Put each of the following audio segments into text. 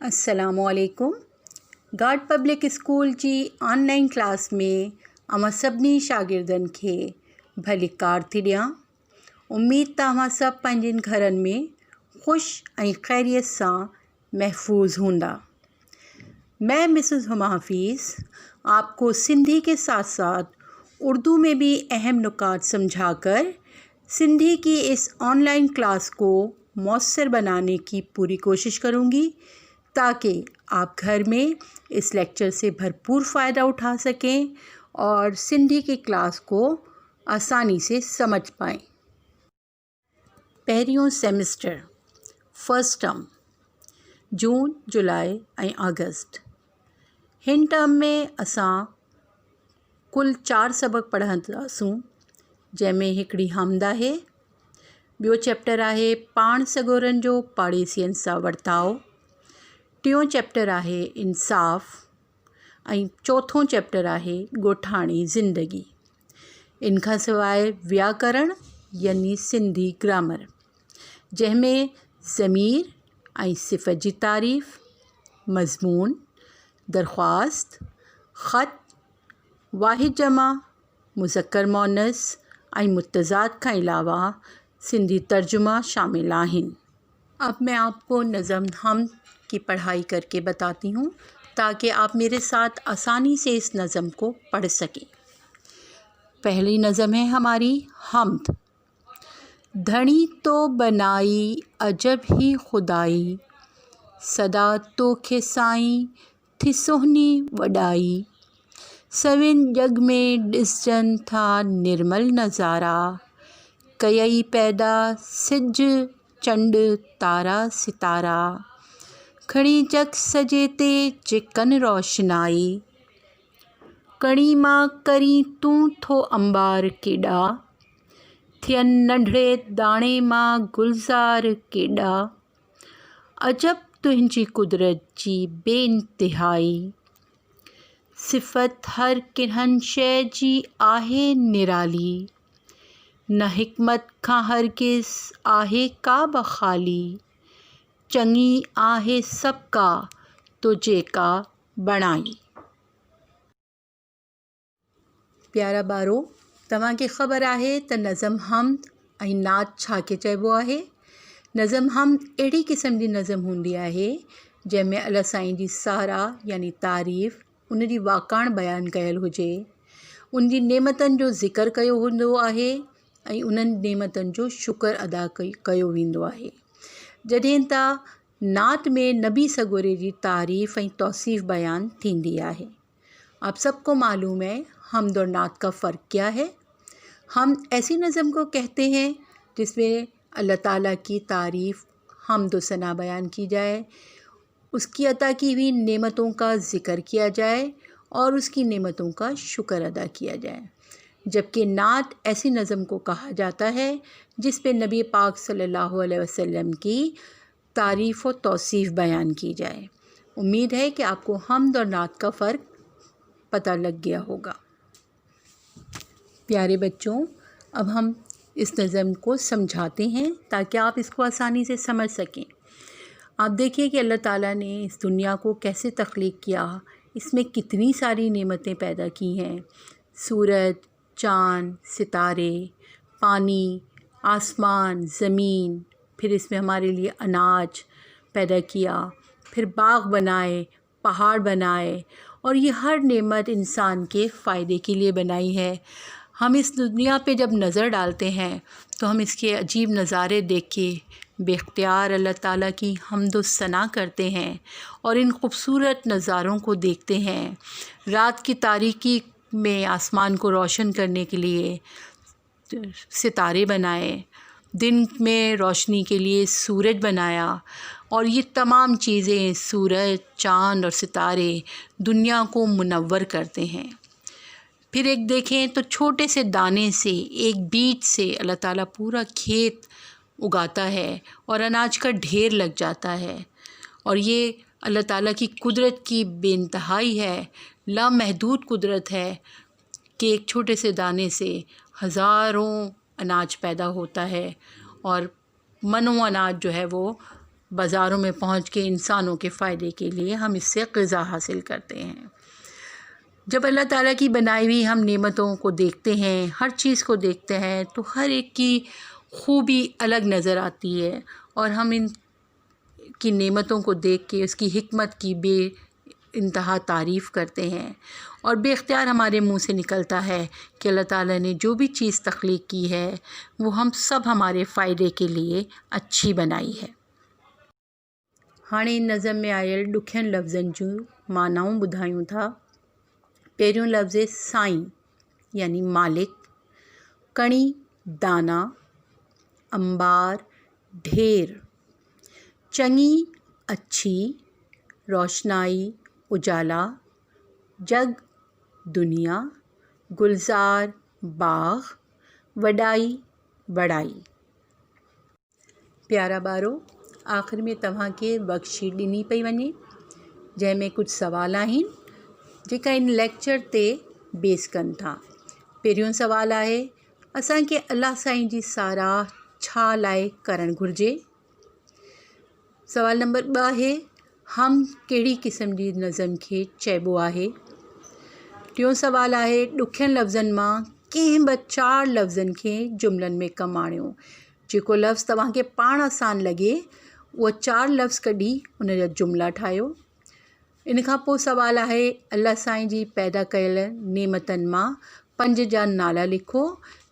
अस्सलामुअलैकुम। Guard public school जी online class में अमा सभिनी शागिर्दनि खे भली कार थी ॾियां। उम्मीद तव्हां सभु पंहिंजनि घरनि में ख़ुश ऐं ख़ैरियत सां महफूज हूंदा। मैं मिसेस हुमा हफीज़ आपको सिंधी के साथ साथ उर्दू में भी अहम नुकात समझाकर सिंधी की इस ऑनलाइन क्लास को मौसर बनाने की पूरी कोशिश करूँगी ताकि आप घर में इस लेक्चर से भरपूर फ़ायदा उठा सकें और सिंधी की क्लास को आसानी से समझ पाएँ। पहिरियों सेमिस्टर फर्स्ट टर्म जून, जुलाई ऐं अगस्त। हिन टर्म में असां कुल 4 सबक पढ़ंदासूं, जंहिंमें हिकिड़ी हमद आहे, ॿियो चैप्टर आहे पाण सॻोरनि जो पाड़ेसियनि सां वर्ताव, टियों चैप्टर आहे इंसाफ़ ऐं चौथों चैप्टर आहे ॻोठाणी ज़िंदगी। इन खां सवाइ व्याकरण यानी सिंधी ग्रामर, जंहिंमें ज़मीर ऐं सिफ़त जी तारीफ़, मज़मून, दरख़्वास्त, ख़त, वाहिद जमा, मुज़क्कर मुअन्नस ऐं मुतज़ाद खां अलावा सिंधी तर्जुमा शामिल आहिनि। अब मैं आपको नज़म हम की पढ़ाई करके बताती हूँ ताकि आप मेरे साथ आसानी से इस नज़म को पढ़ सकें। पहली नज़म है हमारी हमद। धनी तो बनाई अजब ही खुदाई, सदा तोखे साईं थी सोहनी वॾाई। सविन जग में ॾिसजनि था निर्मल नज़ारा, कयई पैदा सिज चंड तारा सितारा। खणी जग सजे ते चिकन रोशनाई, कणी मां करी तूं थो अंबार केॾा। थियन नंढड़े दाणे मां गुलज़ार केॾा, अजब तुंहिंजी कुदरत जी बेइंतिहाई। सिफ़त हर किन्हनि शइ जी आहे निराली, न हिकमत खां हरगिज़ आहे का बि ख़ाली। चङी आहे सभ का तो जेका बणाई। प्यारा ॿारो, तव्हांखे ख़बर आहे त नज़म हमद ऐं नात छा खे चइबो आहे। नज़म हमद अहिड़ी क़िस्म जी नज़म हूंदी आहे जंहिंमें अल्लाह साईं जी सारा यानी तारीफ़, उन जी वाकाण बयानु कयल हुजे, उन जी नेमतनि जो ज़िक्र कयो हूंदो आहे ऐं उन्हनि नेमतनि जो शुक्र अदा कयो वेंदो आहे। जॾहिं त नात में नबी सॻोरे जी तारीफ़ ऐं तौसीफ़ बयान थींदी है। आप सबको मालूम है हमद और नात का फ़र्क क्या है। हम ऐसी नज़म को कहते हैं जिसमें अल्लाह ताला की तारीफ़, हम्द व सना बयान की जाए, उसकी अता की हुई नेमतों का ज़िक्र किया जाए और उसकी नेमतों का शुक्र अदा किया जाए। जबकि नात ऐसी नज़म को कहा जाता है जिस पे नबी पाक सल्लल्लाहु अलैहि वसल्लम की तारीफ़ और तौसीफ़ बयान की जाए। उम्मीद है कि आपको हमद और नात का फ़र्क पता लग गया होगा। प्यारे बच्चों, अब हम इस नज़म को समझाते हैं ताकि आप इसको आसानी से समझ सकें। आप देखिए कि अल्लाह ताला ने इस दुनिया को कैसे तख्लीक़ किया, इसमें कितनी सारी नेमतें पैदा की हैं। सूरज, चाँद, सितारे, पानी, आसमान, ज़मीन, फिर इसमें हमारे लिए अनाज पैदा किया, फिर बाग़ बनाए, पहाड़ बनाए, और ये हर नेमत इंसान के फ़ायदे के लिए बनाई है। हम इस दुनिया पे जब नज़र डालते हैं तो हम इसके अजीब नज़ारे देख के बेख्तियार अल्लाह ताला की हम्द व सना करते हैं और इन खूबसूरत नज़ारों को देखते हैं। रात की तारीकी में आसमान को रोशन करने के लिए सितारे बनाए, दिन में रोशनी के लिए सूरज बनाया, और ये तमाम चीज़ें सूरज, चाँद और सितारे दुनिया को मुनव्वर करते हैं। फिर एक देखें तो छोटे से दाने से, एक बीज से अल्लाह ताला पूरा खेत उगाता है और अनाज का ढेर लग जाता है। और ये अल्लाह ताला की कुदरत की बेइंतहाई है, लामहदूद कुदरत है कि एक छोटे से दाने से हज़ारों अनाज पैदा होता है और मनों अनाज जो है वो बाज़ारों में पहुंच के इंसानों के फ़ायदे के लिए हम इससे ग़िज़ा हासिल करते हैं। जब अल्लाह ताला की बनाई हुई हम नेमतों को देखते हैं, हर चीज़ को देखते हैं, तो हर एक की खूबी अलग नज़र आती है और हम इन की नेमतों को देख के उसकी हिकमत की इंतहा तारीफ़ करते हैं और बेख्तियार हमारे मुंह से निकलता है कि अल्लाह ताला ने जो भी चीज़ तख्लीक की है वो हम सब हमारे फ़ायदे के लिए अच्छी बनाई है। हाणे इन नज़म में आयल ॾुखियनि लफ़्ज़नि जूं मानाऊं ॿुधायूं था। पहिरियों लफ़्ज़ साईं यानी मालिक, कणी दाना, अंबार ढेर, चङी अच्छी, रोशनाई उजाला, जग दुनिया, गुलज़ार बाग़, वॾाई बड़ाई। प्यारा ॿारो, आख़िर में तव्हांखे वर्कशीट ॾिनी पई वञे जंहिंमें कुझु सवाल आहिनि जेका इन लेक्चर ते बेस कनि था। पहिरियों सवाल आहे, असांखे अल्लाह साईं जी साराह छा लाइ करणु घुरिजे। सवाल नंबर 2 आहे, हम कहिड़ी क़िस्म जी नज़म खे चइबो आहे। टियों सवाल आहे, ॾुखियनि लफ़्ज़नि मां कंहिं ॿ 4 लफ़्ज़नि खे जुमलनि में कमु आणियो। जेको लफ़्ज़ तव्हांखे पाण आसान लॻे उहा 4 लफ़्ज़ कढी उन जा जुमला ठाहियो। इन खां पोइ सवाल आहे, अल्लाह साईं जी पैदा कयल नेमतनि मां 5 जा नाला लिखो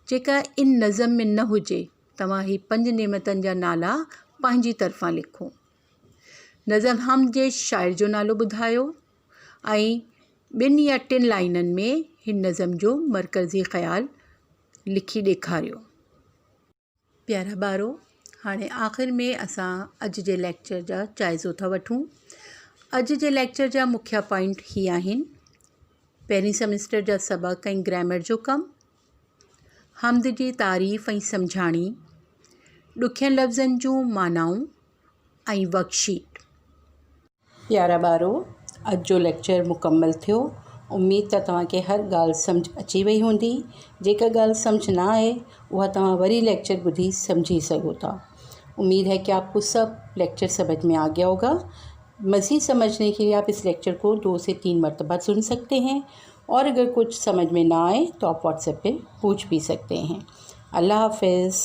जेका इन नज़म में न हुजे। तव्हां ही 5 नेमतनि जा नाला पंहिंजी तरफ़ां लिखो। नज़म हम जे शाइर जो नालो ॿुधायो ऐं 2 या 3 लाइननि में हिन नज़म जो मरकज़ी ख़्याल लिखी ॾेखारियो। प्यारा ॿारो, हाणे आख़िर में असां अॼु जे लेक्चर जा जाइज़ो था वठूं। अॼु जे लेक्चर जा मुख्य पॉइंट ही आहिनि। पहिरीं सेमेस्टर जा सबक़ ऐं ग्रामर जो कमु, हमद जी तारीफ़ ऐं सम्झाणी, ॾुखियनि लफ़्ज़नि जूं मानाऊं ऐं वर्कशीट। प्यारा ॿारो, अॼु जो लेक्चर मुकमल थियो। उम्मीद त तव्हांखे हर ॻाल्हि सम्झ अची वई हूंदी। जेका ॻाल्हि सम्झ ना आहे वह तव्हां वरी लेक्चर ॿुधी समझी सघो था। उम्मीद है कि आपको सब लेक्चर समझ में आ गया होगा। मज़ीद समझने के लिए आप इस लेक्चर को 2 से 3 मरतबा सुन सकते हैं और अगर कुछ समझ में ना आए तो आप व्हाट्सएप पे पूछ भी सकते हैं। अल्लाह हाफ़िज़।